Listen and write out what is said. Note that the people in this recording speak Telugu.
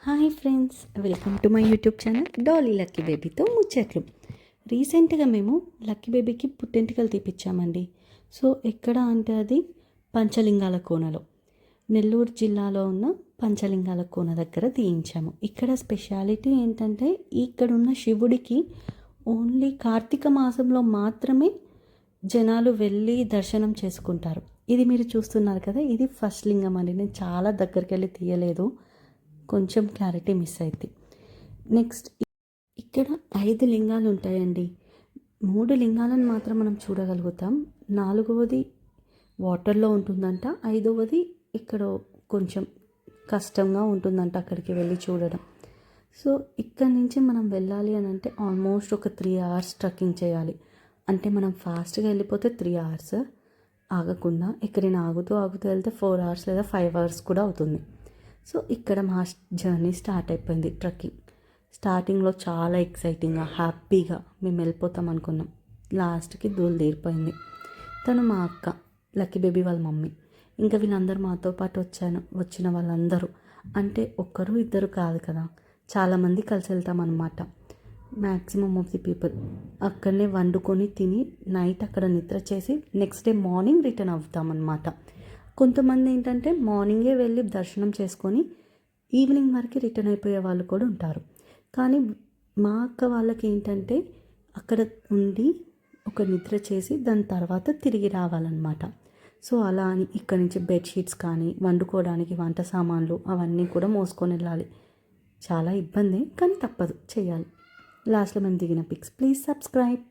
Hi friends, welcome to my YouTube channel Dolly Lucky బేబీతో ముచ్చట్లు. రీసెంట్గా మేము లక్కీ బేబీకి పుట్టెంటికలు తీపిచ్చామండి. సో ఎక్కడ అంటే అది పంచలింగాల కోనలో, నెల్లూరు జిల్లాలో ఉన్న పంచలింగాల కోన దగ్గర తీయించాము. ఇక్కడ స్పెషాలిటీ ఏంటంటే ఇక్కడున్న శివుడికి ఓన్లీ కార్తీక మాసంలో మాత్రమే జనాలు వెళ్ళి దర్శనం చేసుకుంటారు. ఇది మీరు చూస్తున్నారు కదా, ఇది ఫస్ట్ లింగం అండి. నేను చాలా దగ్గరికి వెళ్ళి తీయలేదు, కొంచెం క్లారిటీ మిస్ అయింది. నెక్స్ట్ ఇక్కడ 5 లింగాలు ఉంటాయండి. 3 లింగాలను మాత్రం మనం చూడగలుగుతాం. 4వది వాటర్లో ఉంటుందంట, 5వది ఇక్కడ కొంచెం కష్టంగా ఉంటుందంట అక్కడికి వెళ్ళి చూడడం. సో ఇక్కడి నుంచి మనం వెళ్ళాలి అని అంటే ఆల్మోస్ట్ ఒక 3 hours ట్రెక్కింగ్ చేయాలి. అంటే మనం ఫాస్ట్గా వెళ్ళిపోతే 3 hours, ఆగకుండా ఎక్కడైనా ఆగుతూ వెళ్తే 4 hours లేదా 5 hours కూడా అవుతుంది. సో ఇక్కడ మా జర్నీ స్టార్ట్ అయిపోయింది. ట్రెక్కింగ్ స్టార్టింగ్లో చాలా ఎక్సైటింగ్గా హ్యాపీగా మేము వెళ్ళిపోతాం అనుకున్నాం. లాస్ట్కి ధూళి తీరిపోయింది. తను మా అక్క, లక్కీ బేబీ వాళ్ళ మమ్మీ, ఇంకా వీళ్ళందరూ మాతో పాటు వచ్చిన వాళ్ళందరూ, అంటే ఒక్కరు ఇద్దరు కాదు కదా, చాలామంది కలిసి వెళ్తాం అన్నమాట. మ్యాక్సిమమ్ ఆఫ్ ది పీపుల్ అక్కడనే వండుకొని తిని నైట్ అక్కడ నిద్ర చేసి నెక్స్ట్ డే మార్నింగ్ రిటర్న్ అవుతామన్నమాట. కొంతమంది ఏంటంటే మార్నింగే వెళ్ళి దర్శనం చేసుకొని ఈవినింగ్ వరకు రిటర్న్ అయిపోయే వాళ్ళు కూడా ఉంటారు. కానీ మా అక్క వాళ్ళకి ఏంటంటే అక్కడ ఉండి ఒక నిద్ర చేసి దాని తర్వాత తిరిగి రావాలన్నమాట. సో అలా అని ఇక్కడి నుంచి బెడ్షీట్స్ కానీ, వండుకోవడానికి వంట సామాన్లు అవన్నీ కూడా మోసుకొని వెళ్ళాలి. చాలా ఇబ్బంది, కానీ తప్పదు, చేయాలి. లాస్ట్లో మేము దిగిన పిక్స్. Please subscribe.